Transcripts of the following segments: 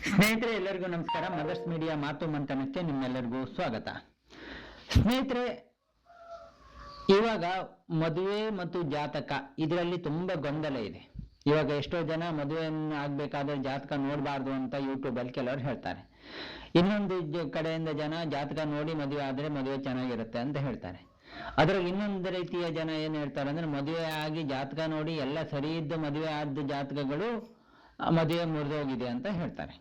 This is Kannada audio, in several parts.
ಸ್ನೇಹಿತರೆ, ಎಲ್ಲರಿಗೂ ನಮಸ್ಕಾರ. ಮದರ್ಸ್ ಮೀಡಿಯಾ ಮಾತು ಮಂಥನಕ್ಕೆ ನಿಮ್ಮೆಲ್ಲರಿಗೂ ಸ್ವಾಗತ. ಸ್ನೇಹಿತರೆ, ಇವಾಗ ಮದುವೆ ಮತ್ತು ಜಾತಕ ಇದರಲ್ಲಿ ತುಂಬಾ ಗೊಂದಲ ಇದೆ. ಇವಾಗ ಎಷ್ಟೋ ಜನ ಮದುವೆಯನ್ನು ಆಗ್ಬೇಕಾದ್ರೆ ಜಾತಕ ನೋಡಬಾರ್ದು ಅಂತ ಯೂಟ್ಯೂಬ್ ಅಲ್ಲಿ ಕೆಲವರು ಹೇಳ್ತಾರೆ. ಇನ್ನೊಂದು ಕಡೆಯಿಂದ ಜನ ಜಾತಕ ನೋಡಿ ಮದುವೆ ಆದ್ರೆ ಮದುವೆ ಚೆನ್ನಾಗಿರುತ್ತೆ ಅಂತ ಹೇಳ್ತಾರೆ. ಅದ್ರಾಗ ಇನ್ನೊಂದು ರೀತಿಯ ಜನ ಏನ್ ಹೇಳ್ತಾರೆ ಅಂದ್ರೆ, ಮದುವೆ ಆಗಿ ಜಾತಕ ನೋಡಿ ಎಲ್ಲ ಸರಿ ಇದ್ದು ಮದುವೆ ಆದ ಜಾತಕಗಳು ಮದುವೆ ಮುರಿದೋಗಿದೆ ಅಂತ ಹೇಳ್ತಾರೆ.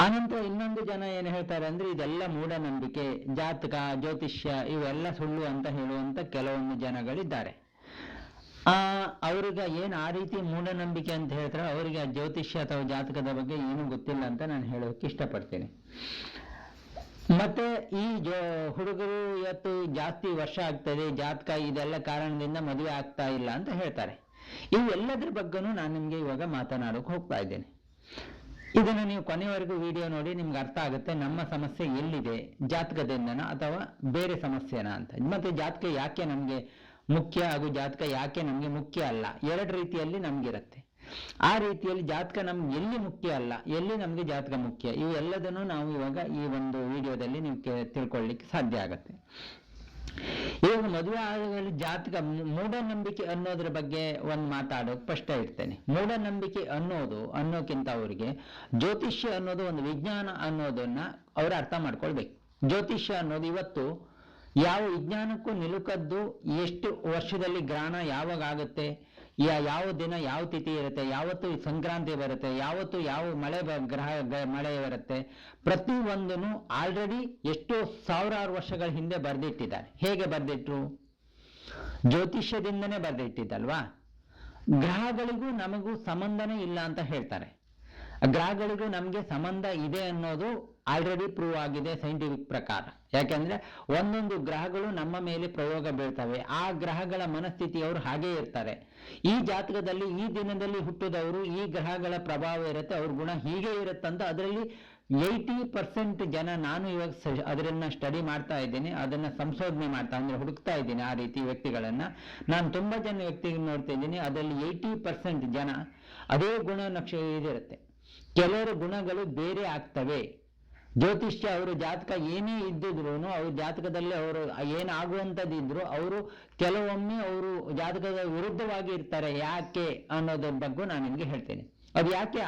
ಆನಂತರ ಇನ್ನೊಂದು ಜನ ಏನ್ ಹೇಳ್ತಾರೆ ಅಂದ್ರೆ, ಇದೆಲ್ಲ ಮೂಢನಂಬಿಕೆ, ಜಾತಕ ಜ್ಯೋತಿಷ್ಯ ಇವೆಲ್ಲ ಸುಳ್ಳು ಅಂತ ಹೇಳುವಂತ ಕೆಲವೊಂದು ಜನಗಳಿದ್ದಾರೆ. ಅವ್ರಿಗೆ ಏನ್ ಆ ರೀತಿ ಮೂಢನಂಬಿಕೆ ಅಂತ ಹೇಳ್ತಾರೆ, ಅವರಿಗೆ ಜ್ಯೋತಿಷ್ಯ ಅಥವಾ ಜಾತಕದ ಬಗ್ಗೆ ಏನು ಗೊತ್ತಿಲ್ಲ ಅಂತ ನಾನು ಹೇಳೋಕೆ ಇಷ್ಟಪಡ್ತೇನೆ. ಮತ್ತೆ ಈ ಹುಡುಗರು ಇವತ್ತು ಜಾಸ್ತಿ ವರ್ಷ ಆಗ್ತದೆ, ಜಾತಕ ಇದೆಲ್ಲ ಕಾರಣದಿಂದ ಮದುವೆ ಆಗ್ತಾ ಇಲ್ಲ ಅಂತ ಹೇಳ್ತಾರೆ. ಇವೆಲ್ಲದ್ರ ಬಗ್ಗೆನೂ ನಾನು ನಿಮ್ಗೆ ಇವಾಗ ಮಾತನಾಡೋಕೆ ಹೋಗ್ತಾ ಇದ್ದೇನೆ. ಇದನ್ನು ನೀವು ಕೊನೆವರೆಗೂ ವಿಡಿಯೋ ನೋಡಿ, ನಿಮ್ಗೆ ಅರ್ಥ ಆಗುತ್ತೆ ನಮ್ಮ ಸಮಸ್ಯೆ ಎಲ್ಲಿದೆ, ಜಾತಕದಿಂದನ ಅಥವಾ ಬೇರೆ ಸಮಸ್ಯೆನಾ ಅಂತ. ಮತ್ತೆ ಜಾತಕ ಯಾಕೆ ನಮ್ಗೆ ಮುಖ್ಯ ಹಾಗೂ ಜಾತಕ ಯಾಕೆ ನಮ್ಗೆ ಮುಖ್ಯ ಅಲ್ಲ, ಎರಡು ರೀತಿಯಲ್ಲಿ ನಮ್ಗಿರುತ್ತೆ. ಆ ರೀತಿಯಲ್ಲಿ ಜಾತಕ ನಮ್ಗೆ ಎಲ್ಲಿ ಮುಖ್ಯ ಅಲ್ಲ, ಎಲ್ಲಿ ನಮ್ಗೆ ಜಾತಕ ಮುಖ್ಯ, ಇವೆಲ್ಲದನ್ನು ನಾವು ಇವಾಗ ಈ ಒಂದು ವಿಡಿಯೋದಲ್ಲಿ ನೀವು ತಿಳ್ಕೊಳ್ಳಿಕ್ಕೆ ಸಾಧ್ಯ ಆಗತ್ತೆ. ಇವಾಗ ಮದುವೆ ಆದಲ್ಲಿ ಜಾತಕ ಮೂಢನಂಬಿಕೆ ಅನ್ನೋದ್ರ ಬಗ್ಗೆ ಒಂದು ಮಾತಾಡೋಕೆ ಸ್ಪಷ್ಟ ಇರ್ತೇನೆ. ಮೂಢನಂಬಿಕೆ ಅನ್ನೋಕ್ಕಿಂತ ಅವರಿಗೆ ಜ್ಯೋತಿಷ್ಯ ಅನ್ನೋದು ಒಂದು ವಿಜ್ಞಾನ ಅನ್ನೋದನ್ನ ಅವರು ಅರ್ಥ ಮಾಡ್ಕೊಳ್ಬೇಕು. ಜ್ಯೋತಿಷ್ಯ ಅನ್ನೋದು ಇವತ್ತು ಯಾವ ವಿಜ್ಞಾನಕ್ಕೂ ನಿಲುಕದ್ದು, ಎಷ್ಟು ವರ್ಷದಲ್ಲಿ ಗ್ರಹಣ ಯಾವಾಗ ಆಗುತ್ತೆ, ಯಾವ ದಿನ ಯಾವ ತಿಥಿ ಇರುತ್ತೆ, ಯಾವತ್ತು ಸಂಕ್ರಾಂತಿ ಬರುತ್ತೆ, ಯಾವತ್ತು ಯಾವ ಮಳೆ ಬರುತ್ತೆ, ಪ್ರತಿ ಒಂದನ್ನು ಆಲ್ರೆಡಿ ಎಷ್ಟೋ ಸಾವಿರಾರು ವರ್ಷಗಳ ಹಿಂದೆ ಬರೆದಿಟ್ಟಿದ್ದಾರೆ. ಹೇಗೆ ಬರೆದಿಟ್ರು? ಜ್ಯೋತಿಷ್ಯದಿಂದನೇ ಬರೆದಿಟ್ಟಿದ್ದಲ್ವಾ. ಗ್ರಹಗಳಿಗೂ ನಮಗೂ ಸಂಬಂಧನೇ ಇಲ್ಲ ಅಂತ ಹೇಳ್ತಾರೆ. ಗ್ರಹಗಳಿಗೂ ನಮ್ಗೆ ಸಂಬಂಧ ಇದೆ ಅನ್ನೋದು ಆಲ್ರೆಡಿ ಪ್ರೂವ್ ಆಗಿದೆ ಸೈಂಟಿಫಿಕ್ ಪ್ರಕಾರ. ಯಾಕೆಂದ್ರೆ ಒಂದೊಂದು ಗ್ರಹಗಳು ನಮ್ಮ ಮೇಲೆ ಪ್ರಯೋಗ ಬೀಳ್ತವೆ. ಆ ಗ್ರಹಗಳ ಮನಸ್ಥಿತಿಯವರು ಹಾಗೇ ಇರ್ತಾರೆ. ಈ ಜಾತಕದಲ್ಲಿ ಈ ದಿನದಲ್ಲಿ ಹುಟ್ಟಿದವರು ಈ ಗ್ರಹಗಳ ಪ್ರಭಾವ ಇರುತ್ತೆ, ಅವ್ರ ಗುಣ ಹೀಗೆ ಇರುತ್ತಂತ ಅದರಲ್ಲಿ 80% ಜನ, ನಾನು ಇವಾಗ ಅದನ್ನ ಸ್ಟಡಿ ಮಾಡ್ತಾ ಇದ್ದೀನಿ, ಅದನ್ನ ಸಂಶೋಧನೆ ಮಾಡ್ತಾ ಅಂದ್ರೆ ಹುಡುಕ್ತಾ ಇದ್ದೀನಿ ಆ ರೀತಿ ವ್ಯಕ್ತಿಗಳನ್ನ. ನಾನು ತುಂಬಾ ಜನ ವ್ಯಕ್ತಿಗಳು ನೋಡ್ತಾ ಇದ್ದೀನಿ, ಅದರಲ್ಲಿ 80% ಜನ ಅದೇ ಗುಣ ಇದಿರುತ್ತೆ. ಕೆಲವರ ಗುಣಗಳು ಬೇರೆ ಆಗ್ತವೆ. ಜ್ಯೋತಿಷ್ಯ ಅವರು ಜಾತಕ ಏನೇ ಇದ್ದಿದ್ರು, ಅವ್ರ ಜಾತಕದಲ್ಲಿ ಅವರು ಏನಾಗುವಂಥದ್ದಿದ್ರು ಅವರು ಕೆಲವೊಮ್ಮೆ ಅವರು ಜಾತಕದ ವಿರುದ್ಧವಾಗಿ ಇರ್ತಾರೆ. ಯಾಕೆ ಅನ್ನೋದ್ರ ಬಗ್ಗೆ ನಾನು ನಿಮ್ಗೆ ಹೇಳ್ತೇನೆ. ಅದು ಯಾಕೆ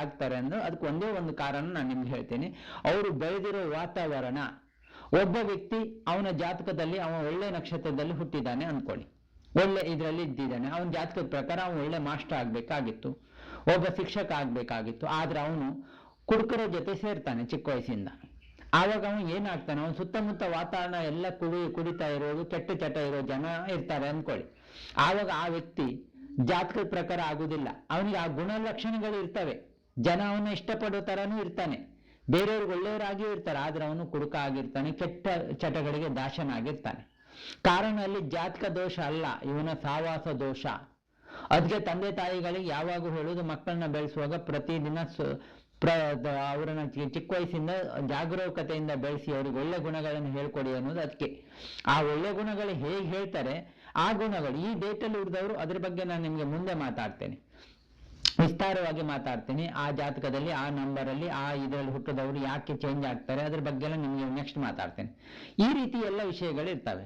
ಆಗ್ತಾರೆ ಅಂದ್ರೆ ಅದಕ್ಕೆ ಒಂದೇ ಒಂದು ಕಾರಣ ನಾನು ನಿಮ್ಗೆ ಹೇಳ್ತೇನೆ. ಅವರು ಬೆಳೆದಿರೋ ವಾತಾವರಣ. ಒಬ್ಬ ವ್ಯಕ್ತಿ ಅವನ ಜಾತಕದಲ್ಲಿ ಅವನ ಒಳ್ಳೆ ನಕ್ಷತ್ರದಲ್ಲಿ ಹುಟ್ಟಿದ್ದಾನೆ ಅನ್ಕೊಳ್ಳಿ, ಒಳ್ಳೆ ಇದರಲ್ಲಿ ಇದ್ದಿದ್ದಾನೆ, ಅವನ ಜಾತಕದ ಪ್ರಕಾರ ಅವನು ಒಳ್ಳೆ ಮಾಸ್ಟರ್ ಆಗ್ಬೇಕಾಗಿತ್ತು, ಒಬ್ಬ ಶಿಕ್ಷಕ ಆಗ್ಬೇಕಾಗಿತ್ತು. ಆದ್ರೆ ಅವನು ಕುಡುಕರ ಜೊತೆ ಸೇರ್ತಾನೆ ಚಿಕ್ಕ ವಯಸ್ಸಿಂದ. ಆವಾಗ ಅವನು ಏನಾಗ್ತಾನೆ, ಅವನ ಸುತ್ತಮುತ್ತ ವಾತಾವರಣ ಎಲ್ಲ ಕುಡಿತಾ ಇರೋದು, ಕೆಟ್ಟ ಚಟ ಇರೋ ಜನ ಇರ್ತಾರೆ ಅನ್ಕೊಳ್ಳಿ. ಆವಾಗ ಆ ವ್ಯಕ್ತಿ ಜಾತಕದ ಪ್ರಕಾರ ಆಗುದಿಲ್ಲ. ಅವನಿಗೆ ಆ ಗುಣಲಕ್ಷಣಗಳು ಇರ್ತವೆ, ಜನ ಅವನ್ನ ಇಷ್ಟಪಡೋ ತರಾನು ಇರ್ತಾನೆ, ಬೇರೆಯವ್ರಿಗೆ ಒಳ್ಳೆಯವರಾಗಿಯೂ ಇರ್ತಾರೆ. ಆದ್ರೆ ಅವನು ಕುಡುಕ ಆಗಿರ್ತಾನೆ, ಕೆಟ್ಟ ಚಟಗಳಿಗೆ ದಾಸನಾಗಿರ್ತಾನೆ. ಕಾರಣ ಅಲ್ಲಿ ಜಾತಕ ದೋಷ ಅಲ್ಲ, ಇವನ ಸಾವಾಸ ದೋಷ. ಅದಕ್ಕೆ ತಂದೆ ತಾಯಿಗಳಿಗೆ ಯಾವಾಗೂ ಹೇಳುದು, ಮಕ್ಕಳನ್ನ ಬೆಳೆಸುವಾಗ ಪ್ರತಿದಿನ ಅವರನ್ನ ಚಿಕ್ಕ ವಯಸ್ಸಿಂದ ಜಾಗರೂಕತೆಯಿಂದ ಬೆಳೆಸಿ ಅವ್ರಿಗೆ ಒಳ್ಳೆ ಗುಣಗಳನ್ನು ಹೇಳ್ಕೊಡಿ ಅನ್ನೋದು. ಅದಕ್ಕೆ ಆ ಒಳ್ಳೆ ಗುಣಗಳು ಹೇಗೆ ಹೇಳ್ತಾರೆ, ಆ ಗುಣಗಳು ಈ ಡೇಟಲ್ಲಿ ಉಳಿದವರು, ಅದ್ರ ಬಗ್ಗೆ ನಾನು ನಿಮ್ಗೆ ಮುಂದೆ ಮಾತಾಡ್ತೇನೆ, ವಿಸ್ತಾರವಾಗಿ ಮಾತಾಡ್ತೀನಿ. ಆ ಜಾತಕದಲ್ಲಿ ಆ ನಂಬರ್ ಅಲ್ಲಿ ಆ ಇದರಲ್ಲಿ ಹುಟ್ಟಿದವರು ಯಾಕೆ ಚೇಂಜ್ ಆಗ್ತಾರೆ ಅದ್ರ ಬಗ್ಗೆ ಎಲ್ಲ ನಿಮ್ಗೆ ನೆಕ್ಸ್ಟ್ ಮಾತಾಡ್ತೇನೆ. ಈ ರೀತಿ ಎಲ್ಲ ವಿಷಯಗಳು ಇರ್ತವೆ.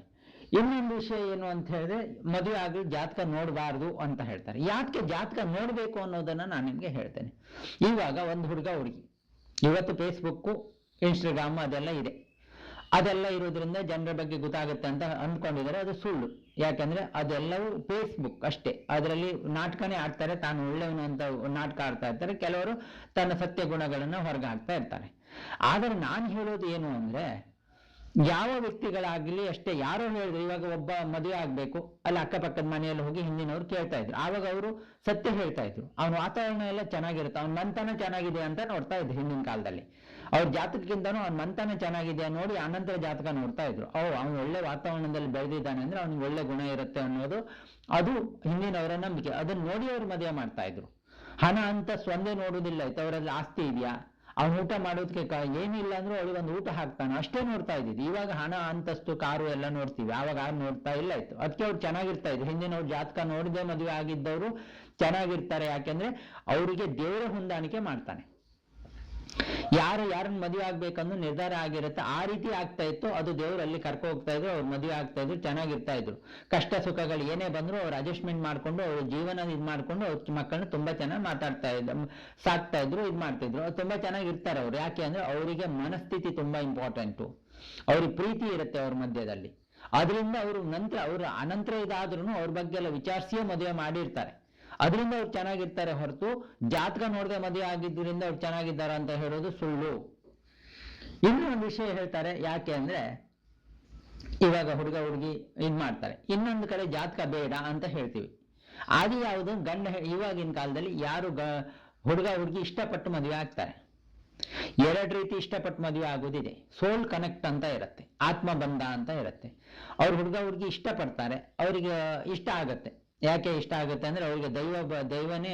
ಇನ್ನೊಂದು ವಿಷಯ ಏನು ಅಂತ ಹೇಳಿದ್ರೆ, ಮದುವೆ ಆಗಲಿ ಜಾತಕ ನೋಡಬಾರ್ದು ಅಂತ ಹೇಳ್ತಾರೆ. ಯಾಕೆ ಜಾತಕ ನೋಡ್ಬೇಕು ಅನ್ನೋದನ್ನ ನಾನು ನಿಮ್ಗೆ ಹೇಳ್ತೇನೆ. ಇವಾಗ ಒಂದು ಹುಡುಗಿ ಇವತ್ತು ಫೇಸ್ಬುಕ್, ಇನ್ಸ್ಟಾಗ್ರಾಮ್ ಅದೆಲ್ಲ ಇದೆ. ಅದೆಲ್ಲ ಇರೋದ್ರಿಂದ ಜನರ ಬಗ್ಗೆ ಗೊತ್ತಾಗುತ್ತೆ ಅಂತ ಅಂದ್ಕೊಂಡಿದ್ದಾರೆ. ಅದು ಸುಳ್ಳು. ಯಾಕಂದ್ರೆ ಅದೆಲ್ಲವೂ ಫೇಸ್ಬುಕ್ ಅಷ್ಟೇ. ಅದರಲ್ಲಿ ನಾಟಕನೇ ಆಡ್ತಾರೆ, ತಾನು ಒಳ್ಳೆಯವನು ಅಂತ ನಾಟಕ ಆಡ್ತಾ ಇರ್ತಾರೆ. ಕೆಲವರು ತನ್ನ ಸತ್ಯ ಗುಣಗಳನ್ನ ಹೊರಗೆ ಹಾಕ್ತಾ ಇರ್ತಾರೆ. ಆದ್ರೆ ನಾನು ಹೇಳೋದು ಏನು ಅಂದ್ರೆ, ಯಾವ ವ್ಯಕ್ತಿಗಳಾಗ್ಲಿ ಅಷ್ಟೇ, ಯಾರೋ ಹೇಳಿದ್ರು, ಇವಾಗ ಒಬ್ಬ ಮದುವೆ ಆಗ್ಬೇಕು, ಅಲ್ಲಿ ಅಕ್ಕಪಕ್ಕದ ಮನೆಯಲ್ಲಿ ಹೋಗಿ ಹಿಂದಿನವ್ರು ಕೇಳ್ತಾ ಇದ್ರು. ಆವಾಗ ಅವರು ಸತ್ಯ ಹೇಳ್ತಾ ಇದ್ರು, ಅವನ ವಾತಾವರಣ ಎಲ್ಲ ಚೆನ್ನಾಗಿರುತ್ತೆ, ಅವ್ನ ಮಂತನ ಚೆನ್ನಾಗಿದೆ ಅಂತ ನೋಡ್ತಾ ಇದ್ರು. ಹಿಂದಿನ ಕಾಲದಲ್ಲಿ ಅವ್ರ ಜಾತಕಕ್ಕಿಂತನೂ ಅವ್ನ ಮಂತನ ಚೆನ್ನಾಗಿದೆ ನೋಡಿ ಅನಂತರ ಜಾತಕ ನೋಡ್ತಾ ಇದ್ರು. ಅವ್ನು ಒಳ್ಳೆ ವಾತಾವರಣದಲ್ಲಿ ಬೆಳೆದಿದ್ದಾನೆ ಅಂದ್ರೆ ಅವ್ನಿಗೆ ಒಳ್ಳೆ ಗುಣ ಇರುತ್ತೆ ಅನ್ನೋದು ಅದು ಹಿಂದಿನವರ ನಂಬಿಕೆ. ಅದನ್ನ ನೋಡಿ ಅವ್ರು ಮದುವೆ ಮಾಡ್ತಾ ಇದ್ರು. ಹಣ ಅಂತ ಸ್ವಂದೆ ನೋಡುವುದಿಲ್ಲ ಇತ್ತು, ಅವರಲ್ಲಿ ಆಸ್ತಿ ಇದೆಯಾ, ಅವ್ನು ಊಟ ಮಾಡೋದಕ್ಕೆ ಏನಿಲ್ಲ ಅಂದ್ರೂ ಅವಳಿಗೊಂದು ಊಟ ಹಾಕ್ತಾನೆ, ಅಷ್ಟೇ ನೋಡ್ತಾ ಇದ್ದಿದ್ದು. ಇವಾಗ ಹಣ, ಅಂತಸ್ತು, ಕಾರು ಎಲ್ಲ ನೋಡ್ತೀವಿ, ಆವಾಗ ನೋಡ್ತಾ ಇಲ್ಲ ಇತ್ತು. ಅದಕ್ಕೆ ಅವ್ರು ಚೆನ್ನಾಗಿರ್ತಾ ಇದ್ರು. ಹಿಂದಿನವ್ರು ಜಾತಕ ನೋಡದೆ ಮದುವೆ ಆಗಿದ್ದವರು ಚೆನ್ನಾಗಿರ್ತಾರೆ. ಯಾಕೆಂದ್ರೆ ಅವರಿಗೆ ದೇವರ ಹೊಂದಾಣಿಕೆ ಮಾಡ್ತಾನೆ. ಯಾರು ಯಾರನ್ನ ಮದುವೆ ಆಗ್ಬೇಕಂದು ನಿರ್ಧಾರ ಆಗಿರುತ್ತೆ, ಆ ರೀತಿ ಆಗ್ತಾ ಇತ್ತು. ಅದು ದೇವರು ಅಲ್ಲಿ ಕರ್ಕೊ ಹೋಗ್ತಾ ಇದ್ರು, ಅವ್ರು ಮದುವೆ ಆಗ್ತಾ ಇದ್ರು, ಚೆನ್ನಾಗಿರ್ತಾ ಇದ್ರು. ಕಷ್ಟ ಸುಖಗಳು ಏನೇ ಬಂದ್ರು ಅವ್ರು ಅಡ್ಜಸ್ಟ್ಮೆಂಟ್ ಮಾಡ್ಕೊಂಡು ಅವ್ರ ಜೀವನ ಇದ್ ಮಾಡ್ಕೊಂಡು ಅವ್ರ ಮಕ್ಕಳನ್ನ ತುಂಬಾ ಚೆನ್ನಾಗಿ ಮಾತಾಡ್ತಾ ಇದ್ರು, ಸಾಕ್ತಾ ಇದ್ರು, ಇದ್ ಮಾಡ್ತಿದ್ರು. ತುಂಬಾ ಚೆನ್ನಾಗಿರ್ತಾರೆ ಅವ್ರು. ಯಾಕೆ ಅಂದ್ರೆ ಅವರಿಗೆ ಮನಸ್ಥಿತಿ ತುಂಬಾ ಇಂಪಾರ್ಟೆಂಟು, ಅವ್ರಿಗೆ ಪ್ರೀತಿ ಇರುತ್ತೆ ಅವ್ರ ಮಧ್ಯದಲ್ಲಿ. ಅದರಿಂದ ಅವರು ನಂತರ ಅವ್ರ ಅನಂತರ ಇದಾದ್ರೂ ಅವ್ರ ಬಗ್ಗೆ ಎಲ್ಲ ವಿಚಾರಿಸಿಯೇ ಮದುವೆ ಮಾಡಿರ್ತಾರೆ. ಅದರಿಂದ ಅವ್ರು ಚೆನ್ನಾಗಿರ್ತಾರೆ ಹೊರತು ಜಾತಕ ನೋಡದೆ ಮದುವೆ ಆಗಿದ್ದರಿಂದ ಅವ್ರು ಚೆನ್ನಾಗಿದ್ದಾರೆ ಅಂತ ಹೇಳೋದು ಸುಳ್ಳು. ಇನ್ನೂ ಒಂದು ವಿಷಯ ಹೇಳ್ತಾರೆ. ಯಾಕೆ ಅಂದ್ರೆ ಇವಾಗ ಹುಡುಗ ಹುಡುಗಿ ಇದ್ ಮಾಡ್ತಾರೆ, ಇನ್ನೊಂದು ಕಡೆ ಜಾತಕ ಬೇಡ ಅಂತ ಹೇಳ್ತೀವಿ. ಅದು ಯಾವುದು? ಗಂಡ ಇವಾಗಿನ ಕಾಲದಲ್ಲಿ ಯಾರು ಹುಡುಗ ಹುಡುಗಿ ಇಷ್ಟಪಟ್ಟು ಮದುವೆ ಆಗ್ತಾರೆ. ಎರಡು ರೀತಿ ಇಷ್ಟಪಟ್ಟು ಮದುವೆ ಆಗೋದಿದೆ. ಸೋಲ್ ಕನೆಕ್ಟ್ ಅಂತ ಇರುತ್ತೆ, ಆತ್ಮಬಂಧ ಅಂತ ಇರುತ್ತೆ. ಅವ್ರು ಹುಡುಗ ಹುಡುಗಿ ಇಷ್ಟಪಡ್ತಾರೆ, ಅವರಿಗೆ ಇಷ್ಟ ಆಗತ್ತೆ. ಯಾಕೆ ಇಷ್ಟ ಆಗುತ್ತೆ ಅಂದ್ರೆ ಅವ್ರಿಗೆ ದೈವನೇ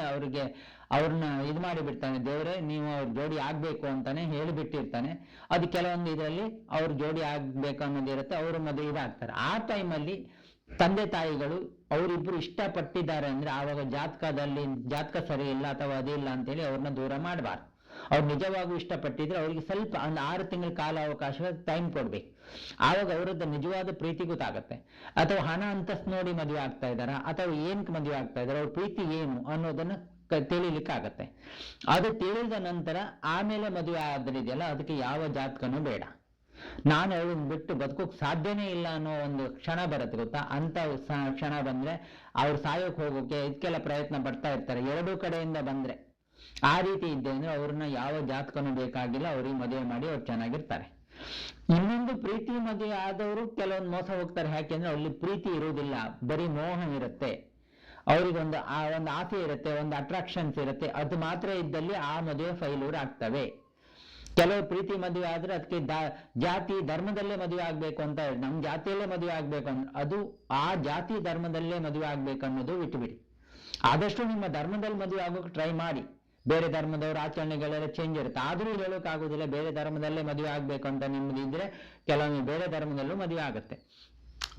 ಅವ್ರನ್ನ ಇದು ಮಾಡಿ ಬಿಡ್ತಾನೆ. ದೇವರೇ ನೀವು ಅವ್ರ ಜೋಡಿ ಆಗ್ಬೇಕು ಅಂತಾನೆ ಹೇಳಿಬಿಟ್ಟಿರ್ತಾನೆ. ಅದು ಕೆಲವೊಂದು ಇದರಲ್ಲಿ ಅವ್ರ ಜೋಡಿ ಆಗ್ಬೇಕು ಅನ್ನೋದಿರುತ್ತೆ, ಅವರು ಮದುವೆ ಇದಾಗ್ತಾರೆ. ಆ ಟೈಮಲ್ಲಿ ತಂದೆ ತಾಯಿಗಳು ಅವರಿಬ್ರು ಇಷ್ಟಪಟ್ಟಿದ್ದಾರೆ ಅಂದ್ರೆ ಆವಾಗ ಜಾತಕ ಸರಿ ಇಲ್ಲ ಅಥವಾ ಅದಿಲ್ಲ ಅಂತೇಳಿ ಅವ್ರನ್ನ ದೂರ ಮಾಡಬಾರ್ದು. ಅವ್ರು ನಿಜವಾಗೂ ಇಷ್ಟಪಟ್ಟಿದ್ರೆ ಅವ್ರಿಗೆ ಸ್ವಲ್ಪ ಒಂದು 6 ತಿಂಗಳ ಕಾಲ ಅವಕಾಶ ಟೈಮ್ ಕೊಡ್ಬೇಕು. ಆವಾಗ ಅವರದ್ದು ನಿಜವಾದ ಪ್ರೀತಿ ಗೊತ್ತಾಗತ್ತೆ. ಅಥವಾ ಹಣ ಅಂತಸ್ತು ನೋಡಿ ಮದುವೆ ಆಗ್ತಾ ಇದಾರ ಅಥವಾ ಏನಕ್ಕೆ ಮದುವೆ ಆಗ್ತಾ ಇದಾರೆ, ಅವ್ರ ಪ್ರೀತಿ ಏನು ಅನ್ನೋದನ್ನ ತಿಳಿಲಿಕ್ಕೆ ಆಗತ್ತೆ. ಅದು ತಿಳಿದ ನಂತರ ಆಮೇಲೆ ಮದುವೆ ಆದ್ರಿದೆಯಲ್ಲ, ಅದಕ್ಕೆ ಯಾವ ಜಾತಕನೂ ಬೇಡ. ನಾನು ಅವಳನ್ನ ಬಿಟ್ಟು ಬದುಕೋಕ್ ಸಾಧ್ಯನೇ ಇಲ್ಲ ಅನ್ನೋ ಒಂದು ಕ್ಷಣ ಬರುತ್ತೆ ಗೊತ್ತಾ. ಅಂತ ಕ್ಷಣ ಬಂದ್ರೆ ಅವ್ರು ಸಾಯೋಕ್ ಹೋಗೋಕೆ ಇದಕ್ಕೆಲ್ಲ ಪ್ರಯತ್ನ ಪಡ್ತಾ ಇರ್ತಾರೆ. ಎರಡೂ ಕಡೆಯಿಂದ ಬಂದ್ರೆ ಆ ರೀತಿ ಇದ್ದೆ ಅಂದ್ರೆ ಅವ್ರನ್ನ ಯಾವ ಜಾತಕನೂ ಬೇಕಾಗಿಲ್ಲ, ಅವ್ರಿಗೆ ಮದುವೆ ಮಾಡಿ ಅವ್ರು ಚೆನ್ನಾಗಿರ್ತಾರೆ. ಇನ್ನೊಂದು ಪ್ರೀತಿ ಮದುವೆ ಆದವರು ಕೆಲವೊಂದು ಮೋಸ ಹೋಗ್ತಾರೆ. ಯಾಕೆಂದ್ರೆ ಅಲ್ಲಿ ಪ್ರೀತಿ ಇರುವುದಿಲ್ಲ, ಬರೀ ಮೋಹ ಇರುತ್ತೆ. ಅವ್ರಿಗೊಂದು ಒಂದು ಆಸೆ ಇರುತ್ತೆ, ಒಂದು ಅಟ್ರಾಕ್ಷನ್ಸ್ ಇರುತ್ತೆ. ಅದು ಮಾತ್ರ ಇದ್ದಲ್ಲಿ ಆ ಮದುವೆ ಫೈಲೂರ್ ಆಗ್ತವೆ. ಕೆಲವು ಪ್ರೀತಿ ಮದುವೆ ಆದ್ರೆ ಅದಕ್ಕೆ ಜಾತಿ ಧರ್ಮದಲ್ಲೇ ಮದುವೆ ಆಗ್ಬೇಕು ಅಂತ, ನಮ್ ಜಾತಿಯಲ್ಲೇ ಮದುವೆ ಆಗ್ಬೇಕು ಅಂದ್ರೆ ಅದು ಆ ಜಾತಿ ಧರ್ಮದಲ್ಲೇ ಮದುವೆ ಆಗ್ಬೇಕು ಅನ್ನೋದು ಬಿಟ್ಟುಬಿಡಿ. ಆದಷ್ಟು ನಿಮ್ಮ ಧರ್ಮದಲ್ಲಿ ಮದುವೆ ಆಗೋಕೆ ಟ್ರೈ ಮಾಡಿ. ಬೇರೆ ಧರ್ಮದವ್ರ ಆಚರಣೆಗಳೆಲ್ಲ ಚೇಂಜ್ ಇರುತ್ತೆ, ಆದ್ರೂ ಹೇಳೋಕೆ ಆಗುದಿಲ್ಲ. ಬೇರೆ ಧರ್ಮದಲ್ಲೇ ಮದುವೆ ಆಗ್ಬೇಕು ಅಂತ ನಿಮ್ದು ಇದ್ರೆ ಕೆಲವೊಮ್ಮೆ ಬೇರೆ ಧರ್ಮದಲ್ಲೂ ಮದುವೆ ಆಗುತ್ತೆ.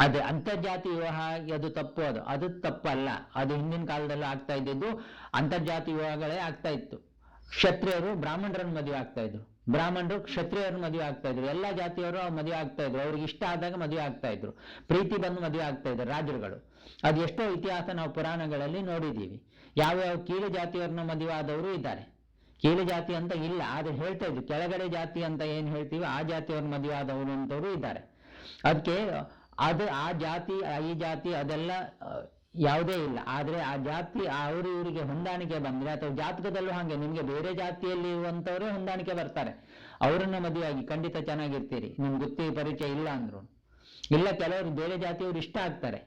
ಅದೇ ಅಂತರ್ಜಾತಿ ವಿವಾಹ ಅದು ತಪ್ಪು, ಅದು ತಪ್ಪಲ್ಲ. ಅದು ಹಿಂದಿನ ಕಾಲದಲ್ಲೂ ಆಗ್ತಾ ಇದ್ದಿದ್ದು ಅಂತರ್ಜಾತಿ ವಿವಾಹಗಳೇ ಆಗ್ತಾ ಇತ್ತು. ಕ್ಷತ್ರಿಯರು ಬ್ರಾಹ್ಮಣರನ್ನು ಮದುವೆ ಆಗ್ತಾ ಇದ್ರು, ಬ್ರಾಹ್ಮಣರು ಕ್ಷತ್ರಿಯರು ಮದುವೆ ಆಗ್ತಾ ಇದ್ರು, ಎಲ್ಲಾ ಜಾತಿಯವರು ಮದುವೆ ಆಗ್ತಾ ಇದ್ರು. ಅವ್ರಿಗೆ ಇಷ್ಟ ಆದಾಗ ಮದುವೆ ಆಗ್ತಾ ಇದ್ರು, ಪ್ರೀತಿ ಬಂದು ಮದುವೆ ಆಗ್ತಾ ಇದ್ರು ರಾಜರುಗಳು. ಅದು ಎಷ್ಟೋ ಇತಿಹಾಸ ನಾವು ಪುರಾಣಗಳಲ್ಲಿ ನೋಡಿದ್ದೀವಿ. ಯಾವ್ಯಾವ ಕೀಳು ಜಾತಿಯವ್ರನ್ನ ಮದುವೆ ಆದವರು ಇದ್ದಾರೆ. ಕೀಳು ಜಾತಿ ಅಂತ ಇಲ್ಲ, ಆದ್ರೆ ಹೇಳ್ತಾ ಇದ್ರು ಕೆಳಗಡೆ ಜಾತಿ ಅಂತ ಏನ್ ಹೇಳ್ತೀವಿ ಆ ಜಾತಿಯವ್ರನ್ನ ಮದುವೆ ಆದವರು ಅಂತವ್ರು ಇದ್ದಾರೆ. ಅದಕ್ಕೆ ಆ ಜಾತಿ ಈ ಜಾತಿ ಅದೆಲ್ಲ ಯಾವುದೇ ಇಲ್ಲ. ಆದ್ರೆ ಆ ಜಾತಿ ಇವರಿಗೆ ಹೊಂದಾಣಿಕೆ ಬಂದ್ರೆ, ಅಥವಾ ಜಾತಕದಲ್ಲೂ ಹಾಗೆ ನಿಮ್ಗೆ ಬೇರೆ ಜಾತಿಯಲ್ಲಿ ಇರುವಂತವರೇ ಹೊಂದಾಣಿಕೆ ಬರ್ತಾರೆ, ಅವರನ್ನ ಮದುವೆಯಾಗಿ ಖಂಡಿತ ಚೆನ್ನಾಗಿರ್ತೀರಿ. ನಿಮ್ಗೆ ಗೊತ್ತಿ ಪರಿಚಯ ಇಲ್ಲ ಅಂದ್ರು ಇಲ್ಲ. ಕೆಲವರು ಬೇರೆ ಜಾತಿಯವರು ಇಷ್ಟ ಆಗ್ತಾರೆ,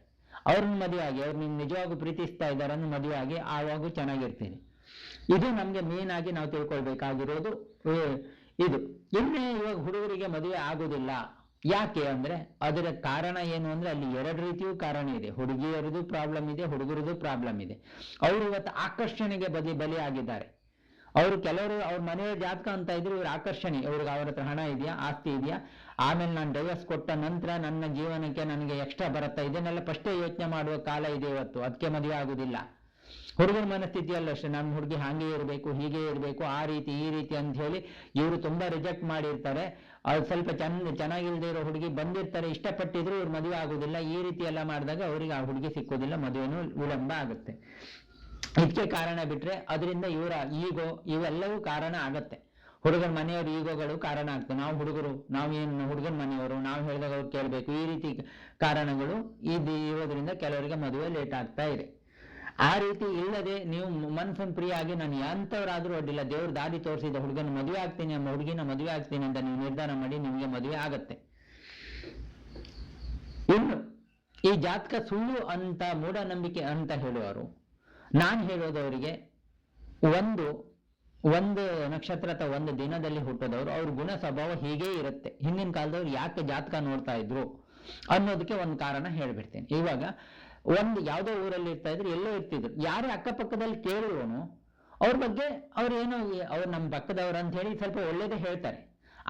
ಅವ್ರನ್ನ ಮದುವೆ ಆಗಿ ಅವ್ರು ನಿಮ್ ನಿಜವಾಗೂ ಪ್ರೀತಿಸ್ತಾ ಇದ್ದಾರೆ ಮದುವೆ ಆಗಿ ಆವಾಗೂ ಚೆನ್ನಾಗಿರ್ತೀನಿ. ಇದು ನಮ್ಗೆ ಮೇನ್ ಆಗಿ ನಾವು ತಿಳ್ಕೊಳ್ಬೇಕಾಗಿರೋದು ಇದು. ಇನ್ನೇ ಇವಾಗ ಹುಡುಗರಿಗೆ ಮದುವೆ ಆಗುದಿಲ್ಲ ಯಾಕೆ ಅಂದ್ರೆ ಅದರ ಕಾರಣ ಏನು ಅಂದ್ರೆ ಅಲ್ಲಿ 2 ರೀತಿಯೂ ಕಾರಣ ಇದೆ. ಹುಡುಗಿಯರದು ಪ್ರಾಬ್ಲಮ್ ಇದೆ, ಹುಡುಗರದು ಪ್ರಾಬ್ಲಮ್ ಇದೆ. ಅವರು ಇವತ್ತು ಆಕರ್ಷಣೆಗೆ ಬಲಿ ಆಗಿದ್ದಾರೆ. ಅವರು ಕೆಲವರು ಅವ್ರ ಮನೆಯ ಜಾತಕ ಅಂತ ಇದ್ರು, ಇವ್ರ ಆಕರ್ಷಣೆ, ಅವ್ರ ಹತ್ರ ಹಣ ಇದೆಯಾ, ಆಸ್ತಿ ಇದೆಯಾ, ಆಮೇಲೆ ನಾನು ಡೈವರ್ಸ್ ಕೊಟ್ಟ ನಂತರ ನನ್ನ ಜೀವನಕ್ಕೆ ನನಗೆ ಎಕ್ಸ್ಟ್ರಾ ಬರುತ್ತಾ, ಇದನ್ನೆಲ್ಲ ಫಸ್ಟೇ ಯೋಚನೆ ಮಾಡುವ ಕಾಲ ಇದೆ ಇವತ್ತು. ಅದಕ್ಕೆ ಮದುವೆ ಆಗುದಿಲ್ಲ. ಹುಡುಗನ ಮನಸ್ಥಿತಿಯಲ್ಲ ಅಷ್ಟೇ, ನಮ್ಮ ಹುಡುಗಿ ಹಾಗೆ ಇರಬೇಕು, ಹೀಗೆ ಇರಬೇಕು, ಆ ರೀತಿ ಈ ರೀತಿ ಅಂತ ಹೇಳಿ ಇವರು ತುಂಬಾ ರಿಜೆಕ್ಟ್ ಮಾಡಿರ್ತಾರೆ. ಅದು ಸ್ವಲ್ಪ ಚೆನ್ನಾಗಿಲ್ದೇ ಇರೋ ಹುಡುಗಿ ಬಂದಿರ್ತಾರೆ, ಇಷ್ಟಪಟ್ಟಿದ್ರು ಇವ್ರು ಮದುವೆ ಆಗುದಿಲ್ಲ. ಈ ರೀತಿ ಎಲ್ಲ ಮಾಡಿದಾಗ ಅವರಿಗೆ ಆ ಹುಡುಗಿ ಸಿಕ್ಕೋದಿಲ್ಲ, ಮದುವೆನೂ ವಿಳಂಬ ಆಗುತ್ತೆ. ಇದಕ್ಕೆ ಕಾರಣ ಬಿಟ್ರೆ ಅದರಿಂದ ಇವರ ಈಗೋ ಇವೆಲ್ಲವೂ ಕಾರಣ ಆಗತ್ತೆ. ಹುಡುಗನ ಮನೆಯವ್ರ ಈಗೋಗಳು ಕಾರಣ ಆಗ್ತದೆ. ನಾವು ಹುಡುಗರು, ನಾವೇನು ಹುಡುಗನ ಮನೆಯವರು, ನಾವು ಹೇಳಿದಾಗ ಅವ್ರು ಕೇಳಬೇಕು, ಈ ರೀತಿ ಕಾರಣಗಳು ಇರೋದ್ರಿಂದ ಕೆಲವರಿಗೆ ಮದುವೆ ಲೇಟ್ ಆಗ್ತಾ ಇದೆ. ಆ ರೀತಿ ಇಲ್ಲದೆ ನೀವು ಮನಸ್ಸನ್ನು ಫ್ರೀ ಆಗಿ ನಾನು ಎಂಥವ್ರಾದ್ರೂ ಅಡ್ಡಿಲ್ಲ, ದೇವ್ರ ದಾರಿ ತೋರಿಸಿದ ಹುಡುಗನ ಮದುವೆ ಆಗ್ತೀನಿ, ಹುಡುಗಿನ ಮದುವೆ ಆಗ್ತೀನಿ ಅಂತ ನೀವು ನಿರ್ಧಾರ ಮಾಡಿ ನಿಮ್ಗೆ ಮದುವೆ ಆಗತ್ತೆ. ಇನ್ನು ಈ ಜಾತಕ ಸುಳ್ಳು ಅಂತ ಮೂಢನಂಬಿಕೆ ಅಂತ ಹೇಳುವರು, ನಾನು ಹೇಳೋದವರಿಗೆ ಒಂದು ನಕ್ಷತ್ರ ಅಥವಾ ಒಂದು ದಿನದಲ್ಲಿ ಹುಟ್ಟೋದವರು ಅವ್ರ ಗುಣ ಸ್ವಭಾವ ಹೀಗೇ ಇರುತ್ತೆ. ಹಿಂದಿನ ಕಾಲದವ್ರು ಯಾಕೆ ಜಾತಕ ನೋಡ್ತಾ ಇದ್ರು ಅನ್ನೋದಕ್ಕೆ ಒಂದು ಕಾರಣ ಹೇಳ್ಬಿಡ್ತೇನೆ. ಇವಾಗ ಯಾವುದೋ ಊರಲ್ಲಿ ಇರ್ತಾ ಇದ್ರು, ಎಲ್ಲೋ ಇರ್ತಿದ್ರು, ಯಾರೇ ಅಕ್ಕಪಕ್ಕದಲ್ಲಿ ಕೇಳುವನು ಅವ್ರ ಬಗ್ಗೆ ಅವ್ರು ನಮ್ಮ ಪಕ್ಕದವ್ರು ಅಂತ ಹೇಳಿ ಸ್ವಲ್ಪ ಒಳ್ಳೇದೇ ಹೇಳ್ತಾರೆ.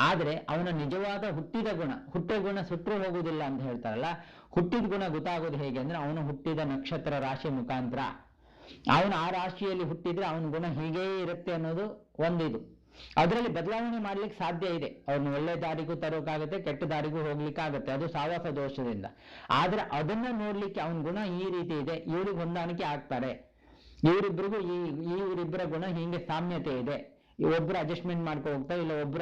ಆದ್ರೆ ಅವನ ನಿಜವಾದ ಹುಟ್ಟಿದ ಗುಣ ಸುಟ್ಟರು ಹೋಗುದಿಲ್ಲ ಅಂತ ಹೇಳ್ತಾರಲ್ಲ, ಹುಟ್ಟಿದ ಗುಣ ಗೊತ್ತಾಗೋದು ಹೇಗೆ ಅಂದ್ರೆ ಅವನು ಹುಟ್ಟಿದ ನಕ್ಷತ್ರ ರಾಶಿ ಮುಖಾಂತರ. ಅವನು ಆ ರಾಶಿಯಲ್ಲಿ ಹುಟ್ಟಿದ್ರೆ ಅವನ ಗುಣ ಹೀಗೇ ಇರುತ್ತೆ ಅನ್ನೋದು ಒಂದಿದು. ಅದರಲ್ಲಿ ಬದಲಾವಣೆ ಮಾಡ್ಲಿಕ್ಕೆ ಸಾಧ್ಯ ಇದೆ. ಅವ್ರನ್ನ ಒಳ್ಳೆ ದಾರಿಗೂ ತರೋಕ್ಕಾಗತ್ತೆ, ಕೆಟ್ಟ ದಾರಿಗೂ ಹೋಗ್ಲಿಕ್ಕಾಗತ್ತೆ, ಅದು ಸಾವಾಸ ದೋಷದಿಂದ. ಆದ್ರೆ ಅದನ್ನ ನೋಡ್ಲಿಕ್ಕೆ ಅವನ ಗುಣ ಈ ರೀತಿ ಇದೆ, ಇವ್ರಿಗೆ ಹೊಂದಾಣಿಕೆ ಆಗ್ತಾರೆ, ಇವರಿಬ್ರಿಗೂ ಇವರಿಬ್ಬರ ಗುಣ ಹೀಗೆ ಸಾಮ್ಯತೆ ಇದೆ, ಒಬ್ರು ಅಡ್ಜಸ್ಟ್ಮೆಂಟ್ ಮಾಡ್ಕೊ ಹೋಗ್ತಾರೆ, ಇಲ್ಲ ಒಬ್ರ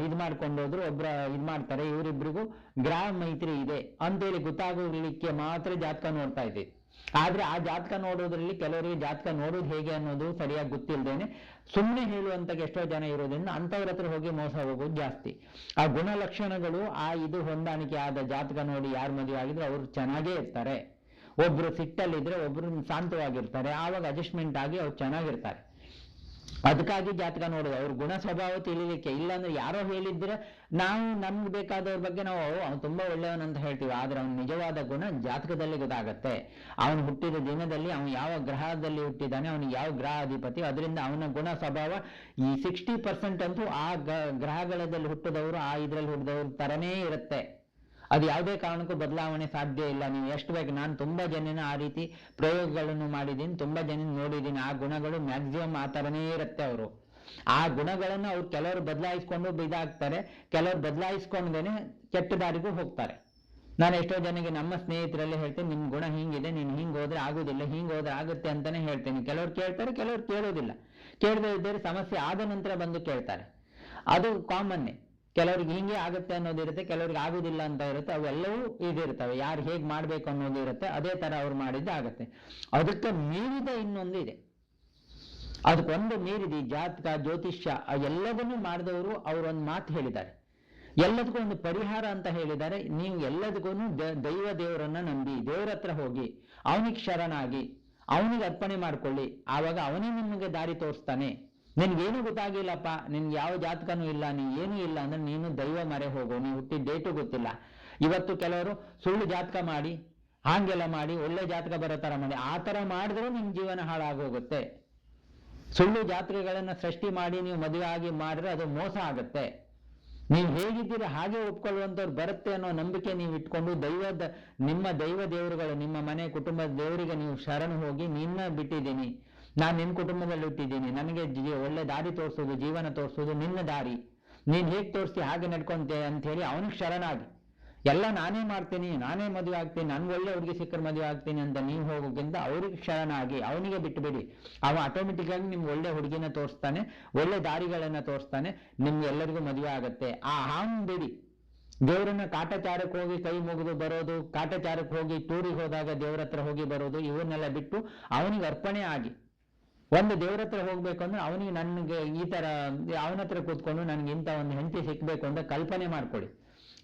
ಇದ್ ಮಾಡ್ಕೊಂಡು ಹೋದ್ರು ಒಬ್ರ ಇದ್ ಮಾಡ್ತಾರೆ, ಇವರಿಬ್ರಿಗೂ ಗ್ರಹ ಮೈತ್ರಿ ಇದೆ ಅಂತೇಳಿ ಗೊತ್ತಾಗೋಗ್ಲಿಕ್ಕೆ ಮಾತ್ರ ಜಾತಕ ನೋಡ್ತಾ ಇದ್ದೀವಿ. ಆದ್ರೆ ಆ ಜಾತಕ ನೋಡೋದ್ರಲ್ಲಿ ಕೆಲವರಿಗೆ ಜಾತಕ ನೋಡೋದು ಹೇಗೆ ಅನ್ನೋದು ಸರಿಯಾಗಿ ಗೊತ್ತಿಲ್ಲದೇನೆ ಸುಮ್ಮನೆ ಹೇಳುವಂತ ಎಷ್ಟೋ ಜನ ಇರೋದ್ರಿಂದ ಅಂತವ್ರ ಹತ್ರ ಹೋಗಿ ಮೋಸ ಹೋಗೋದು ಜಾಸ್ತಿ. ಆ ಗುಣಲಕ್ಷಣಗಳು ಇದು ಹೊಂದಾಣಿಕೆ ಆದ ಜಾತಕ ನೋಡಿ ಯಾರು ಮದುವೆ ಆಗಿದ್ರೆ ಅವ್ರು ಚೆನ್ನಾಗೇ ಇರ್ತಾರೆ. ಒಬ್ರು ಸಿಟ್ಟಲ್ಲಿದ್ರೆ ಒಬ್ರು ಶಾಂತವಾಗಿರ್ತಾರೆ, ಆವಾಗ ಅಡ್ಜಸ್ಟ್ಮೆಂಟ್ ಆಗಿ ಅವ್ರು ಚೆನ್ನಾಗಿರ್ತಾರೆ. ಅದಕ್ಕಾಗಿ ಜಾತಕ ನೋಡೋದು, ಅವ್ರ ಗುಣ ಸ್ವಭಾವ ತಿಳಿಲಿಕ್ಕೆ. ಇಲ್ಲಾಂದ್ರೆ ಯಾರೋ ಹೇಳಿದ್ರೆ ನಾವು ನಮ್ಗೆ ಬೇಕಾದವ್ರ ಬಗ್ಗೆ ನಾವು ಅವ್ನು ತುಂಬಾ ಒಳ್ಳೆಯವನಂತ ಹೇಳ್ತೀವಿ, ಆದ್ರೆ ಅವ್ನ ನಿಜವಾದ ಗುಣ ಜಾತಕದಲ್ಲಿ ಗೊತ್ತಾಗತ್ತೆ. ಅವನು ಹುಟ್ಟಿದ ದಿನದಲ್ಲಿ ಅವನು ಯಾವ ಗ್ರಹದಲ್ಲಿ ಹುಟ್ಟಿದ್ದಾನೆ, ಅವನಿಗೆ ಯಾವ ಗ್ರಹ ಅಧಿಪತಿ, ಅದರಿಂದ ಅವನ ಗುಣ ಸ್ವಭಾವ ಈ 60% ಅಂತೂ ಆ ಗ್ರಹಗಳಲ್ಲಿ ಹುಟ್ಟಿದವರು ಇದ್ರಲ್ಲಿ ಹುಟ್ಟಿದವ್ರ ತರನೇ ಇರುತ್ತೆ. ಅದು ಯಾವುದೇ ಕಾರಣಕ್ಕೂ ಬದಲಾವಣೆ ಸಾಧ್ಯ ಇಲ್ಲ. ನೀವು ಎಷ್ಟು ಬೇಕು, ನಾನು ತುಂಬಾ ಜನನ ಆ ರೀತಿ ಪ್ರಯೋಗಗಳನ್ನು ಮಾಡಿದ್ದೀನಿ, ತುಂಬಾ ಜನ ನೋಡಿದ್ದೀನಿ. ಆ ಗುಣಗಳು ಮ್ಯಾಕ್ಸಿಮಮ್ ಆ ತರನೇ ಇರುತ್ತೆ. ಅವರು ಆ ಗುಣಗಳನ್ನು ಅವ್ರು ಕೆಲವರು ಬದಲಾಯಿಸ್ಕೊಂಡು ಇದಾಗ್ತಾರೆ, ಕೆಲವರು ಬದಲಾಯಿಸ್ಕೊಂಡೇನೆ ಕೆಟ್ಟ ದಾರಿಗೂ ಹೋಗ್ತಾರೆ. ನಾನು ಎಷ್ಟೋ ಜನಕ್ಕೆ ನಮ್ಮ ಸ್ನೇಹಿತರಲ್ಲಿ ಹೇಳ್ತೇನೆ, ನಿಮ್ ಗುಣ ಹಿಂಗಿದೆ, ನೀನು ಹಿಂಗ್ ಹೋದ್ರೆ ಆಗುದಿಲ್ಲ, ಹಿಂಗ್ ಹೋದ್ರೆ ಆಗುತ್ತೆ ಅಂತಾನೆ ಹೇಳ್ತೇನೆ. ಕೆಲವ್ರು ಕೇಳ್ತಾರೆ, ಕೆಲವ್ರು ಕೇಳೋದಿಲ್ಲ. ಕೇಳದೇ ಇದ್ದರೆ ಸಮಸ್ಯೆ ಆದ ನಂತರ ಬಂದು ಕೇಳ್ತಾರೆ. ಅದು ಕಾಮನ್ನೇ. ಕೆಲವ್ರಿಗೆ ಹಿಂಗೆ ಆಗುತ್ತೆ ಅನ್ನೋದಿರುತ್ತೆ, ಕೆಲವ್ರಿಗೆ ಆಗುದಿಲ್ಲ ಅಂತ ಇರುತ್ತೆ. ಅವೆಲ್ಲವೂ ಇದಿರ್ತವೆ, ಯಾರು ಹೇಗ್ ಮಾಡ್ಬೇಕು ಅನ್ನೋದು ಇರುತ್ತೆ. ಅದೇ ತರ ಅವ್ರು ಮಾಡಿದ್ದೆ ಆಗತ್ತೆ. ಅದಕ್ಕೆ ಮೀರಿದ ಇನ್ನೊಂದು ಇದೆ, ಅದಕ್ಕೊಂದು ಮೀರಿದ ಜಾತಕ ಜ್ಯೋತಿಷ್ಯ ಎಲ್ಲದನ್ನೂ ಮಾಡಿದವರು ಅವರೊಂದು ಮಾತು ಹೇಳಿದ್ದಾರೆ. ಎಲ್ಲದಕ್ಕೂ ಒಂದು ಪರಿಹಾರ ಅಂತ ಹೇಳಿದ್ದಾರೆ. ನೀವು ಎಲ್ಲದಕ್ಕೂ ದೇವರನ್ನ ನಂಬಿ ದೇವರ ಹತ್ರ ಹೋಗಿ ಅವನಿಗೆ ಶರಣಾಗಿ ಅವನಿಗೆ ಅರ್ಪಣೆ ಮಾಡ್ಕೊಳ್ಳಿ. ಆವಾಗ ಅವನೇ ನಿಮಗೆ ದಾರಿ ತೋರಿಸ್ತಾನೆ. ನಿನ್ಗೇನು ಗೊತ್ತಾಗಿಲ್ಲಪ್ಪ, ನಿನ್ಗೆ ಯಾವ ಜಾತಕನೂ ಇಲ್ಲ, ನೀ ಏನೂ ಇಲ್ಲ ಅಂದ್ರೆ ನೀನು ದೈವ ಮರೆ ಹೋಗು, ನೀ ಹುಟ್ಟಿದ ಡೇಟು ಗೊತ್ತಿಲ್ಲ. ಇವತ್ತು ಕೆಲವರು ಸುಳ್ಳು ಜಾತಕ ಮಾಡಿ ಹಾಗೆಲ್ಲ ಮಾಡಿ ಒಳ್ಳೆ ಜಾತಕ ಬರೋ ತರ ಮಾಡಿ ಆ ತರ ಮಾಡಿದ್ರೆ ನಿಮ್ ಜೀವನ ಹಾಳಾಗೋಗುತ್ತೆ. ಸುಳ್ಳು ಜಾತಕಗಳನ್ನ ಸೃಷ್ಟಿ ಮಾಡಿ ನೀವು ಮದುವೆ ಆಗಿ ಮಾಡಿದ್ರೆ ಅದು ಮೋಸ ಆಗುತ್ತೆ. ನೀವು ಹೇಗಿದ್ದೀರಿ ಹಾಗೆ ಒಪ್ಕೊಳ್ಳುವಂಥವ್ರು ಬರುತ್ತೆ ಅನ್ನೋ ನಂಬಿಕೆ ನೀವು ಇಟ್ಕೊಂಡು ನಿಮ್ಮ ದೈವ ದೇವರುಗಳು, ನಿಮ್ಮ ಮನೆ ಕುಟುಂಬದ ದೇವರಿಗೆ ನೀವು ಶರಣು ಹೋಗಿ, ನಿನ್ನ ಬಿಟ್ಟಿದ್ದೀನಿ, ನಾನು ನಿನ್ನ ಕುಟುಂಬದಲ್ಲಿ ಹುಟ್ಟಿದ್ದೀನಿ, ನನಗೆ ಒಳ್ಳೆ ದಾರಿ ತೋರಿಸೋದು, ಜೀವನ ತೋರಿಸೋದು ನಿನ್ನ ದಾರಿ, ನೀನ್ ಹೇಗೆ ತೋರಿಸ್ತಿ ಹಾಗೆ ನಡ್ಕೊಂತೆ ಅಂತ ಹೇಳಿ ಅವನಿಗೆ ಶರಣಾಗಿ, ಎಲ್ಲ ನಾನೇ ಮಾಡ್ತೀನಿ, ನಾನೇ ಮದುವೆ ಆಗ್ತೀನಿ, ನನ್ಗೆ ಒಳ್ಳೆ ಹುಡುಗಿ ಸಿಕ್ಕರೆ ಮದುವೆ ಆಗ್ತೀನಿ ಅಂತ ನೀವು ಹೋಗೋಕ್ಕಿಂತ ಅವ್ರಿಗೆ ಶರಣಾಗಿ ಅವನಿಗೆ ಬಿಟ್ಟುಬಿಡಿ. ಅವ ಆಟೋಮೆಟಿಕ್ ಆಗಿ ನಿಮ್ಗೆ ಒಳ್ಳೆ ಹುಡುಗಿನ ತೋರಿಸ್ತಾನೆ, ಒಳ್ಳೆ ದಾರಿಗಳನ್ನ ತೋರಿಸ್ತಾನೆ, ನಿಮ್ಗೆ ಎಲ್ಲರಿಗೂ ಮದುವೆ ಆಗತ್ತೆ. ಹಾಂಗ್ ಬಿಡಿ. ದೇವರನ್ನ ಕಾಟಾಚಾರಕ್ಕೆ ಹೋಗಿ ಕೈ ಮುಗಿದು ಬರೋದು, ಕಾಟಾಚಾರಕ್ಕೆ ಹೋಗಿ ಟೂರಿಗೆ ಹೋದಾಗ ದೇವ್ರ ಹತ್ರ ಹೋಗಿ ಬರೋದು, ಇವನ್ನೆಲ್ಲ ಬಿಟ್ಟು ಅವನಿಗೆ ಅರ್ಪಣೆ ಆಗಿ ಒಂದು ದೇವ್ರ ಹತ್ರ ಹೋಗ್ಬೇಕು ಅಂದ್ರೆ ಅವನಿಗೆ ನನ್ಗೆ ಈ ತರ ಅವನ ಹತ್ರ ಕೂತ್ಕೊಂಡು ನನ್ಗೆ ಇಂಥ ಒಂದು ಹೆಂಡತಿ ಸಿಕ್ಬೇಕು ಅಂತ ಕಲ್ಪನೆ ಮಾಡ್ಕೊಳ್ಳಿ.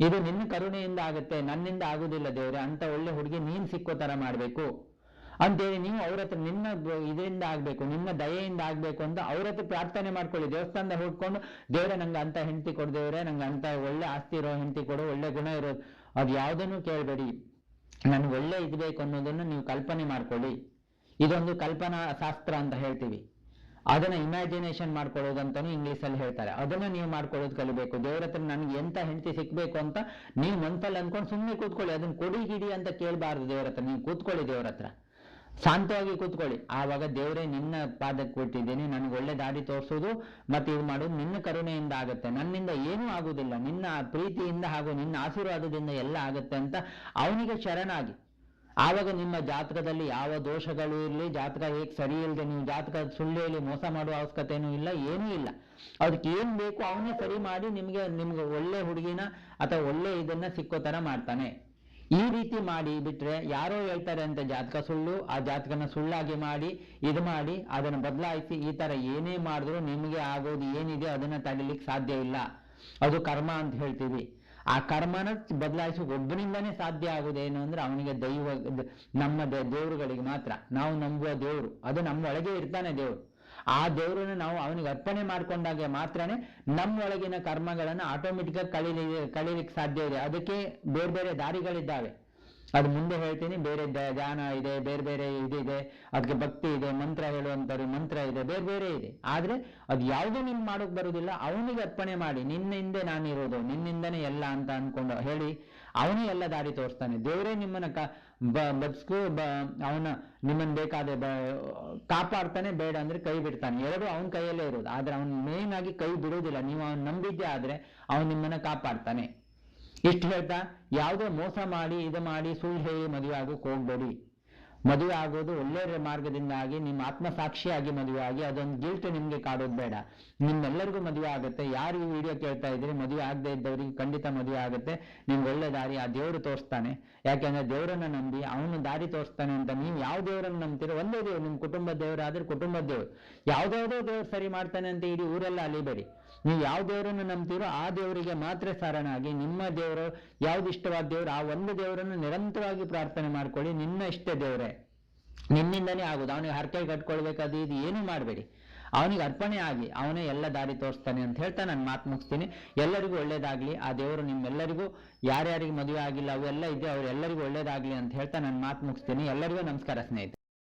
ಇದು ನಿನ್ನ ಕರುಣೆಯಿಂದ ಆಗುತ್ತೆ, ನನ್ನಿಂದ ಆಗುದಿಲ್ಲ ದೇವ್ರೆ, ಅಂತ ಒಳ್ಳೆ ಹುಡುಗಿ ನೀನ್ ಸಿಕ್ಕೋ ತರ ಮಾಡ್ಬೇಕು ಅಂತೇಳಿ ನೀವು ಅವ್ರ ಹತ್ರ ನಿನ್ನ ಇದರಿಂದ ಆಗ್ಬೇಕು, ನಿನ್ನ ದಯೆಯಿಂದ ಆಗ್ಬೇಕು ಅಂತ ಅವ್ರ ಹತ್ರ ಪ್ರಾರ್ಥನೆ ಮಾಡ್ಕೊಳ್ಳಿ. ದೇವಸ್ಥಾನದ ಹುಡ್ಕೊಂಡು ದೇವ್ರೆ ನಂಗೆ ಅಂತ ಹೆಂಡತಿ ಕೊಡು, ದೇವ್ರೆ ನಂಗೆ ಅಂತ ಒಳ್ಳೆ ಆಸ್ತಿ ಇರೋ ಹೆಂಡತಿ ಕೊಡು, ಒಳ್ಳೆ ಗುಣ ಇರೋದು, ಅದು ಯಾವುದನ್ನು ಕೇಳಬೇಡಿ, ನನ್ಗೆ ಒಳ್ಳೆ ಇದ್ಬೇಕು ಅನ್ನೋದನ್ನು ನೀವು ಕಲ್ಪನೆ ಮಾಡ್ಕೊಳ್ಳಿ. ಇದೊಂದು ಕಲ್ಪನಾ ಶಾಸ್ತ್ರ ಅಂತ ಹೇಳ್ತೀವಿ. ಅದನ್ನ ಇಮ್ಯಾಜಿನೇಷನ್ ಮಾಡ್ಕೊಳ್ಳೋದಂತಾನು ಇಂಗ್ಲಿಷಲ್ಲಿ ಹೇಳ್ತಾರೆ. ಅದನ್ನ ನೀವು ಮಾಡ್ಕೊಳ್ಳೋದು ಕಲಿಬೇಕು. ದೇವ್ರ ಹತ್ರ ನನ್ಗೆ ಎಂತ ಹೆಂಡತಿ ಸಿಕ್ಬೇಕು ಅಂತ ನೀವು ಮನ್ಸಲ್ಲಿ ಅನ್ಕೊಂಡು ಸುಮ್ಮನೆ ಕೂತ್ಕೊಳ್ಳಿ. ಅದನ್ನ ಕೊಡಿ ಗಿಡಿ ಅಂತ ಕೇಳಬಾರ್ದು ದೇವ್ರ ಹತ್ರ. ನೀವು ಕೂತ್ಕೊಳ್ಳಿ, ದೇವ್ರ ಹತ್ರ ಶಾಂತವಾಗಿ ಕೂತ್ಕೊಳ್ಳಿ. ಆವಾಗ ದೇವರೇ ನಿನ್ನ ಪಾದಕ್ಕೆ ಕೊಟ್ಟಿದ್ದೀನಿ, ನನಗೆ ಒಳ್ಳೆ ದಾರಿ ತೋರಿಸೋದು ಮತ್ತೆ ಇದು ಮಾಡೋದು ನಿನ್ನ ಕರುಣೆಯಿಂದ ಆಗುತ್ತೆ, ನನ್ನಿಂದ ಏನೂ ಆಗುದಿಲ್ಲ, ನಿನ್ನ ಪ್ರೀತಿಯಿಂದ ಹಾಗೂ ನಿನ್ನ ಆಶೀರ್ವಾದದಿಂದ ಎಲ್ಲ ಆಗುತ್ತೆ ಅಂತ ಅವನಿಗೆ ಶರಣಾಗಿ. ಆವಾಗ ನಿಮ್ಮ ಜಾತಕದಲ್ಲಿ ಯಾವ ದೋಷಗಳು ಇರಲಿ, ಜಾತಕ ಹೇಗೆ ಸರಿ ಇಲ್ಲದೆ ನೀವು ಜಾತಕ ಸುಳ್ಳು ಹೇಳಿ ಮೋಸ ಮಾಡುವ ಅವಶ್ಯಕತೆನೂ ಇಲ್ಲ, ಏನೂ ಇಲ್ಲ. ಅದಕ್ಕೆ ಏನ್ ಬೇಕು ಅವನೇ ಸರಿ ಮಾಡಿ ನಿಮ್ಗೆ ಒಳ್ಳೆ ಹುಡುಗಿನ ಅಥವಾ ಒಳ್ಳೆ ಇದನ್ನ ಸಿಕ್ಕೋ ತರ ಮಾಡ್ತಾನೆ. ಈ ರೀತಿ ಮಾಡಿ ಬಿಟ್ರೆ ಯಾರೋ ಹೇಳ್ತಾರೆ ಅಂತ ಜಾತಕ ಸುಳ್ಳು, ಆ ಜಾತಕನ ಸುಳ್ಳಾಗಿ ಮಾಡಿ ಇದು ಮಾಡಿ ಅದನ್ನ ಬದಲಾಯಿಸಿ ಈ ತರ ಏನೇ ಮಾಡಿದ್ರು ನಿಮಗೆ ಆಗೋದು ಏನಿದೆ ಅದನ್ನ ತಡಿಲಿಕ್ಕೆ ಸಾಧ್ಯ ಇಲ್ಲ. ಅದು ಕರ್ಮ ಅಂತ ಹೇಳ್ತೀವಿ. ಆ ಕರ್ಮನ ಬದಲಾಯಿಸೋಕೆ ಒಬ್ಬನಿಂದನೇ ಸಾಧ್ಯ ಆಗುದೇನು ಅಂದ್ರೆ ಅವನಿಗೆ ನಮ್ಮ ದೇವರುಗಳಿಗೆ ಮಾತ್ರ. ನಾವು ನಂಬುವ ದೇವರು ಅದು ನಮ್ಮ ಒಳಗೆ ಇರ್ತಾನೆ ದೇವರು. ಆ ದೇವರನ್ನು ನಾವು ಅವನಿಗೆ ಅರ್ಪಣೆ ಮಾಡ್ಕೊಂಡಾಗ ಮಾತ್ರನೇ ನಮ್ಮೊಳಗಿನ ಕರ್ಮಗಳನ್ನು ಆಟೋಮೆಟಿಕ್ ಆಗಿ ಕಳೀಲಿಕ್ಕೆ ಸಾಧ್ಯ ಇದೆ. ಅದಕ್ಕೆ ಬೇರೆ ಬೇರೆ ದಾರಿಗಳಿದ್ದಾವೆ, ಅದು ಮುಂದೆ ಹೇಳ್ತೀನಿ. ಬೇರೆ ಧ್ಯಾನ ಇದೆ, ಬೇರೆ ಬೇರೆ ಇದಿದೆ, ಅದಕ್ಕೆ ಭಕ್ತಿ ಇದೆ, ಮಂತ್ರ ಹೇಳುವಂಥವ್ರು ಮಂತ್ರ ಇದೆ, ಬೇರೆ ಬೇರೆ ಇದೆ. ಆದ್ರೆ ಅದು ಯಾವುದೂ ನಿನ್ ಮಾಡೋಕ್ ಬರುವುದಿಲ್ಲ. ಅವನಿಗೆ ಅರ್ಪಣೆ ಮಾಡಿ, ನಿನ್ನಿಂದೆ ನಾನಿರೋದು, ನಿನ್ನಿಂದನೇ ಎಲ್ಲ ಅಂತ ಅನ್ಕೊಂಡು ಹೇಳಿ ಅವನೇ ಎಲ್ಲ ದಾರಿ ತೋರಿಸ್ತಾನೆ. ದೇವರೇ ನಿಮ್ಮನ್ನ ಬದುಕು ಅವನ ನಿಮ್ಮನ್ನ ಬೇಕಾದ್ರೆ ಕಾಪಾಡ್ತಾನೆ, ಬೇಡ ಅಂದ್ರೆ ಕೈ ಬಿಡ್ತಾನೆ. ಎರಡು ಅವನ ಕೈಯಲ್ಲೇ ಇರೋದು. ಆದ್ರೆ ಅವನ್ ಮೇನ್ ಆಗಿ ಕೈ ಬಿಡುವುದಿಲ್ಲ. ನೀವು ಅವನ್ ನಂಬಿದ್ದೆ ಆದ್ರೆ ಅವನು ನಿಮ್ಮನ್ನ ಕಾಪಾಡ್ತಾನೆ. ಇಷ್ಟು ಹೇಳ್ತಾ, ಯಾವುದೇ ಮೋಸ ಮಾಡಿ ಇದು ಮಾಡಿ ಸುಳ್ಳು ಹೇಳಿ ಮದುವೆ ಆಗೋಕೆ ಹೋಗ್ಬೇಡಿ. ಮದುವೆ ಆಗೋದು ಒಳ್ಳೆ ಮಾರ್ಗದಿಂದ ಆಗಿ, ನಿಮ್ಮ ಆತ್ಮಸಾಕ್ಷಿಯಾಗಿ ಮದುವೆ ಆಗಿ, ಅದೊಂದು ಗಿಲ್ಟ್ ನಿಮ್ಗೆ ಕಾಡೋದು ಬೇಡ. ನಿಮ್ಮೆಲ್ಲರಿಗೂ ಮದುವೆ ಆಗುತ್ತೆ. ಯಾರು ಈ ವಿಡಿಯೋ ಕೇಳ್ತಾ ಇದ್ರೆ ಮದುವೆ ಆಗದೆ ಇದ್ದವರಿಗೆ ಖಂಡಿತ ಮದುವೆ ಆಗುತ್ತೆ. ನಿಮ್ಗೆ ಒಳ್ಳೆ ದಾರಿ ಆ ದೇವರು ತೋರಿಸ್ತಾನೆ. ಯಾಕೆಂದ್ರೆ ದೇವರನ್ನ ನಂಬಿ ಅವನು ದಾರಿ ತೋರಿಸ್ತಾನೆ ಅಂತ. ನೀವು ಯಾವ ದೇವರನ್ನು ನಂಬ್ತೀರೋ ಒಂದೇ ದೇವ್ರು. ನಿಮ್ ಕುಟುಂಬದ ದೇವರಾದ್ರೆ ಕುಟುಂಬದ ದೇವ್ರು. ಯಾವ್ದಾವುದೋ ದೇವ್ರು ಸರಿ ಮಾಡ್ತಾನೆ ಅಂತ ಇಡೀ ಊರೆಲ್ಲ ಅಲಿಬೇಡಿ. ನೀವು ಯಾವ ದೇವರನ್ನು ನಂಬ್ತೀರೋ ಆ ದೇವರಿಗೆ ಮಾತ್ರ ಶರಣಾಗಿ, ನಿಮ್ಮ ದೇವರು ಯಾವ್ದು ಇಷ್ಟವಾದ ದೇವರು ಆ ಒಂದು ದೇವರನ್ನು ನಿರಂತರವಾಗಿ ಪ್ರಾರ್ಥನೆ ಮಾಡ್ಕೊಳ್ಳಿ. ನಿನ್ನ ಇಷ್ಟ ದೇವರೇ, ನಿನ್ನಿಂದನೇ ಆಗುದು. ಅವನಿಗೆ ಹರಕೆ ಕಟ್ಕೊಳ್ಬೇಕಾದ ಇದು ಏನು ಮಾಡಬೇಡಿ. ಅವನಿಗೆ ಅರ್ಪಣೆ ಆಗಿ ಅವನೇ ಎಲ್ಲ ದಾರಿ ತೋರಿಸ್ತಾನೆ ಅಂತ ಹೇಳ್ತಾ ನಾನು ಮಾತು ಮುಗಿಸ್ತೀನಿ. ಎಲ್ಲರಿಗೂ ಒಳ್ಳೇದಾಗ್ಲಿ. ಆ ದೇವರು ನಿಮ್ಮೆಲ್ಲರಿಗೂ, ಯಾರ್ಯಾರಿಗೆ ಮದುವೆ ಆಗಿಲ್ಲ ಅವೆಲ್ಲ ಇದೆ ಅವರೆಲ್ಲರಿಗೂ ಒಳ್ಳೇದಾಗ್ಲಿ ಅಂತ ಹೇಳ್ತಾ ನಾನು ಮಾತು ಮುಗಿಸ್ತೀನಿ. ಎಲ್ಲರಿಗೂ ನಮಸ್ಕಾರ ಸ್ನೇಹಿತರೆ.